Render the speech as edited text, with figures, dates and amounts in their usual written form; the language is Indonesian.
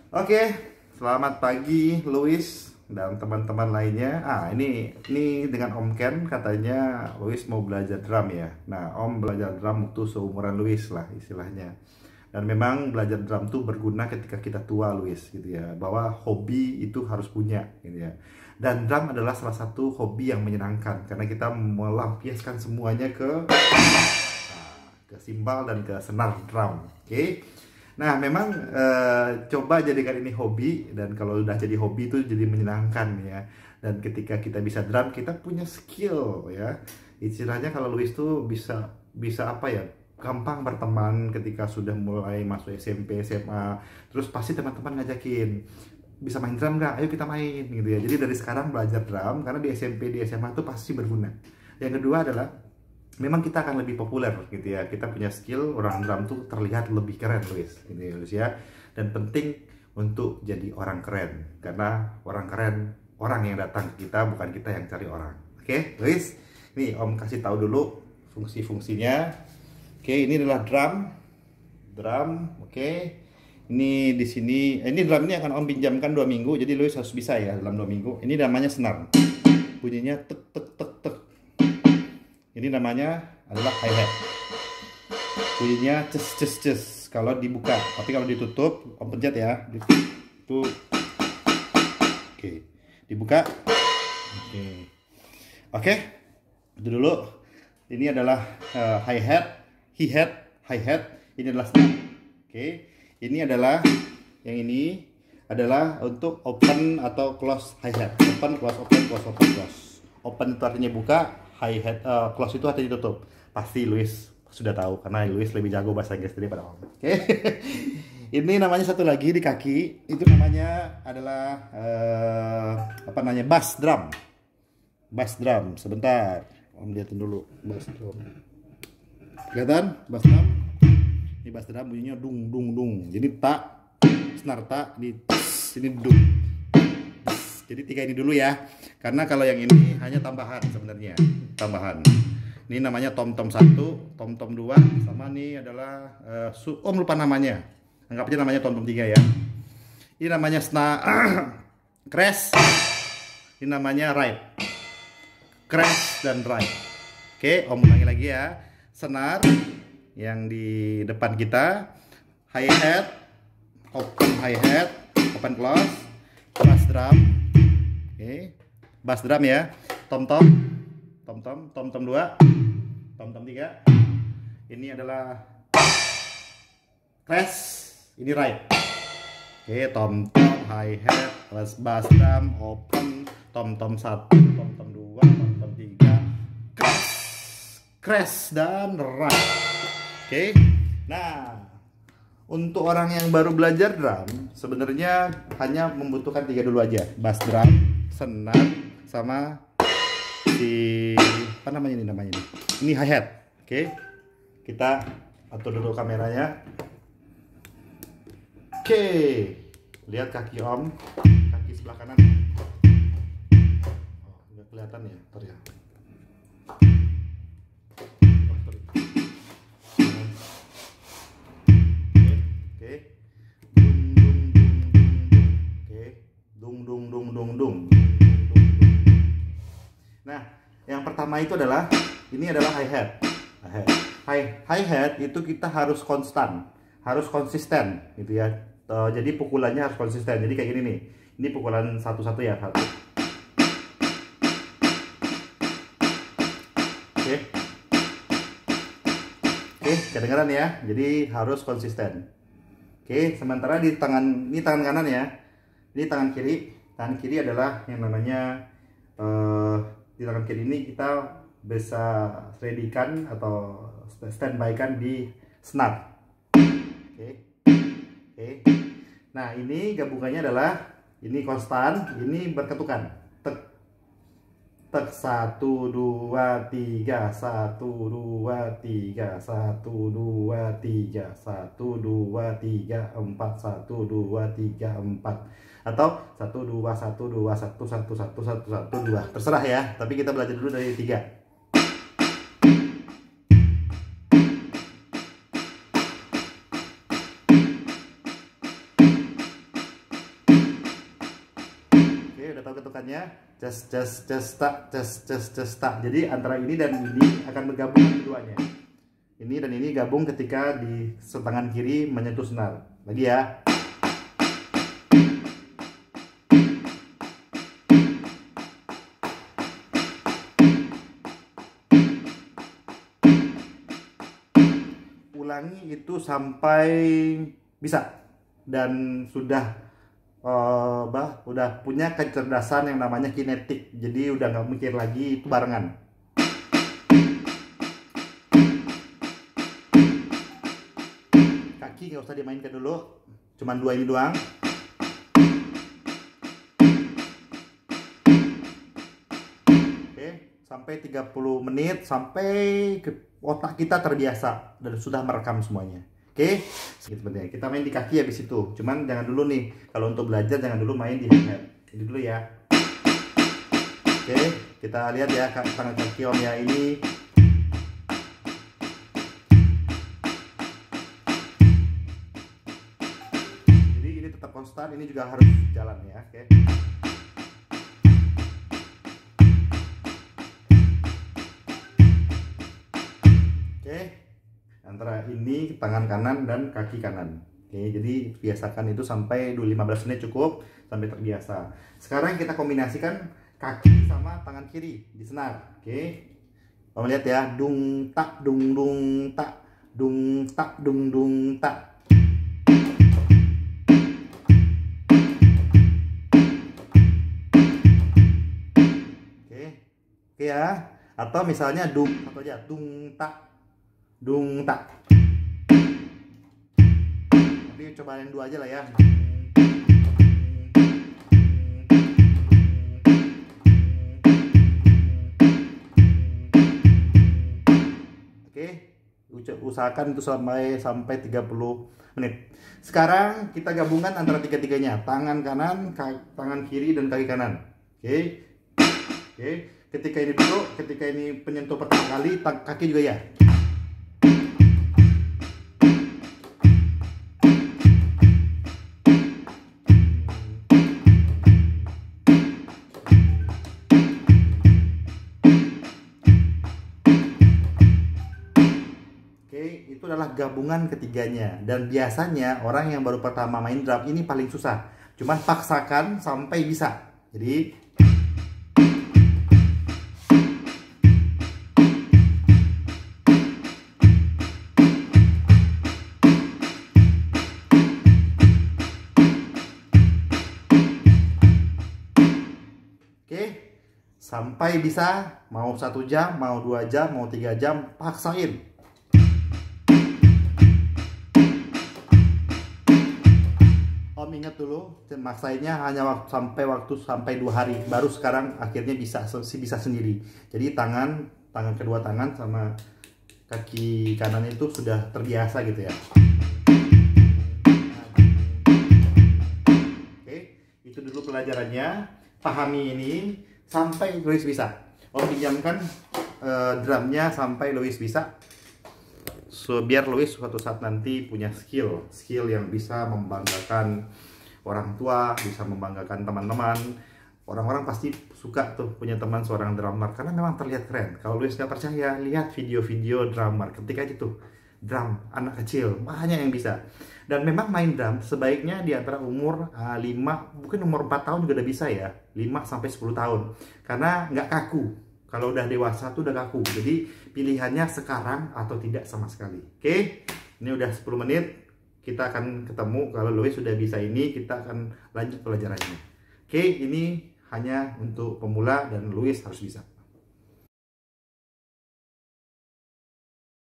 Oke, selamat pagi Louis dan teman-teman lainnya. Ini dengan Om Ken katanya Louis mau belajar drum ya. Nah, Om belajar drum waktu seumuran Louis lah istilahnya. Dan memang belajar drum tuh berguna ketika kita tua, Louis, gitu ya. Bahwa hobi itu harus punya, gitu ya. Dan drum adalah salah satu hobi yang menyenangkan karena kita melampiaskan semuanya ke simbal dan ke senar drum. Oke. Nah, memang coba jadikan ini hobi, dan kalau udah jadi hobi itu jadi menyenangkan ya. Dan ketika kita bisa drum, kita punya skill ya. Istilahnya kalau Luis tuh bisa apa ya? Gampang berteman ketika sudah mulai masuk SMP, SMA. Terus pasti teman-teman ngajakin, bisa main drum nggak? Ayo kita main gitu ya. Jadi dari sekarang belajar drum karena di SMP, di SMA itu pasti berguna. Yang kedua adalah memang kita akan lebih populer gitu ya. Kita punya skill, orang drum tuh terlihat lebih keren, Luis. Ini Luis ya. Dan penting untuk jadi orang keren. Karena orang keren, orang yang datang ke kita, bukan kita yang cari orang. Oke, Luis. Nih Om kasih tahu dulu fungsi-fungsinya. Oke, ini adalah drum. Drum, oke. Ini di sini, ini drum ini akan Om pinjamkan 2 minggu. Jadi Luis harus bisa ya dalam 2 minggu. Ini namanya senar. Bunyinya tek tek tek tek. Ini namanya adalah hi-hat. Bunyinya ces ces ces kalau dibuka, tapi kalau ditutup Om pencet ya. Itu oke. Dibuka. Oke. Itu dulu. Ini adalah hi-hat, hi-hat. Ini adalah snare. Oke. Ini adalah yang ini adalah untuk open atau close hi-hat. Open, close, open, close, open, close. Open itu artinya buka, hi-hat, close itu artinya tutup. Pasti Luis sudah tahu karena Luis lebih jago bahasa Inggris daripada Om. Oke. Ini namanya satu lagi di kaki, itu namanya adalah apa namanya? Bass drum. Bass drum. Sebentar, Om lihatin dulu bass drum. Kelihatan bass drum? Ini bass drum bunyinya dung dung dung. Jadi tak, senar tak, di sini dung. Jadi 3 ini dulu ya. Karena kalau yang ini hanya tambahan sebenarnya. Tambahan. Ini namanya tom-tom 1, tom-tom 2, sama ini adalah Om lupa namanya. Anggap aja namanya tom-tom 3 ya. Ini namanya crash. Ini namanya ride. Crash dan ride. Oke, Om ulangi lagi ya. Senar yang di depan kita, hi-hat, open hi-hat, open close, bass drum. Oke, bass drum ya. Tom-tom, tom-tom, tom-tom 2, tom-tom 3. Ini adalah crash, ini ride. Oke, tom-tom, hi-hat, bass drum, open, tom-tom 1, tom-tom 2, tom-tom 3, crash dan ride. Oke. Nah, untuk orang yang baru belajar drum, sebenarnya hanya membutuhkan 3 dulu aja. Bass drum, senar, sama si apa namanya ini namanya ini. Ini hi-hat. Oke. Kita atur dulu kameranya. Oke. Lihat kaki Om, kaki sebelah kanan. Oh, nggak kelihatan ya, ntar ya. Nah, yang pertama itu adalah ini adalah hi-hat. Hi-hat itu kita harus konstan, harus konsisten gitu ya. Jadi pukulannya harus konsisten. Jadi kayak gini nih. Ini pukulan satu-satu ya, satu. Oke. Oke, kedengaran ya. Jadi harus konsisten. Oke, sementara di tangan ini tangan kanan ya. Ini tangan kiri. Tangan kiri adalah yang namanya di tangan kiri ini kita bisa ready-kan atau standby kan di senar. Oke. Oke. Nah, ini gabungannya adalah ini konstan, ini berketukan. Tek tek 1 2 3 1 2 3 1 2 3 1 2 3 4 1 2 3 4 atau 1 2 1 2 1 1 1 1 1 2, terserah ya, tapi kita belajar dulu dari 3. tahu ketukannya, just tak. Jadi antara ini dan ini akan bergabung keduanya. Ini dan ini gabung ketika di tangan kiri menyentuh senar. Lagi ya. Ulangi itu sampai bisa dan sudah udah punya kecerdasan yang namanya kinetik, jadi udah nggak mikir lagi, itu barengan. Kaki nggak usah dimainkan dulu, cuman dua ini doang. Oke, sampai 30 menit sampai otak kita terbiasa dan sudah merekam semuanya. Oke, sebenarnya kita main di kaki habis itu. Cuman jangan dulu nih, kalau untuk belajar jangan dulu main di handheld. Ini dulu ya. Oke, kita lihat ya tangan kaki Om ya ini. Jadi ini tetap konstan, ini juga harus jalan ya. Oke. Oke. Antara ini tangan kanan dan kaki kanan. Oke, jadi biasakan itu sampai 15 menit cukup sampai terbiasa. Sekarang kita kombinasikan kaki sama tangan kiri di senar. Oke. Kamu lihat ya, dung tak dung dung tak dung tak dung dung tak. Oke. Oke ya. Atau misalnya dung atau aja dung tak dung tak. Tapi coba yang dua aja lah ya. Oke, usahakan itu sampai 30 menit. Sekarang kita gabungkan antara tiga-tiganya, tangan kanan, tangan kiri dan kaki kanan. Oke. Oke, ketika ini dulu, ketika ini penyentuh pertama kali, kaki juga ya. Itu adalah gabungan ketiganya, dan biasanya orang yang baru pertama main drum ini paling susah. Cuman paksakan sampai bisa. Jadi oke, sampai bisa, mau 1 jam, mau 2 jam, mau 3 jam, paksain. Om ingat dulu, maksainnya hanya sampai 2 hari, baru sekarang akhirnya bisa sendiri. Jadi tangan kedua tangan sama kaki kanan itu sudah terbiasa gitu ya. Oke, itu dulu pelajarannya. Pahami ini sampai Louis bisa. Om pinjamkan drumnya sampai Louis bisa. So, biar Louis suatu saat nanti punya skill yang bisa membanggakan orang tua, bisa membanggakan teman-teman. Orang-orang pasti suka tuh punya teman seorang drummer karena memang terlihat keren. Kalau Louis nggak percaya, lihat video-video drummer. Ketika itu drum anak kecil banyak yang bisa. Dan memang main drum sebaiknya di antara umur 5, mungkin umur 4 tahun juga udah bisa ya, 5 sampai 10 tahun. Karena nggak kaku. Kalau udah dewasa tuh udah kaku. Jadi pilihannya sekarang atau tidak sama sekali. Oke, ini udah 10 menit. Kita akan ketemu. Kalau Louis sudah bisa ini, kita akan lanjut pelajarannya. Oke, ini hanya untuk pemula dan Louis harus bisa.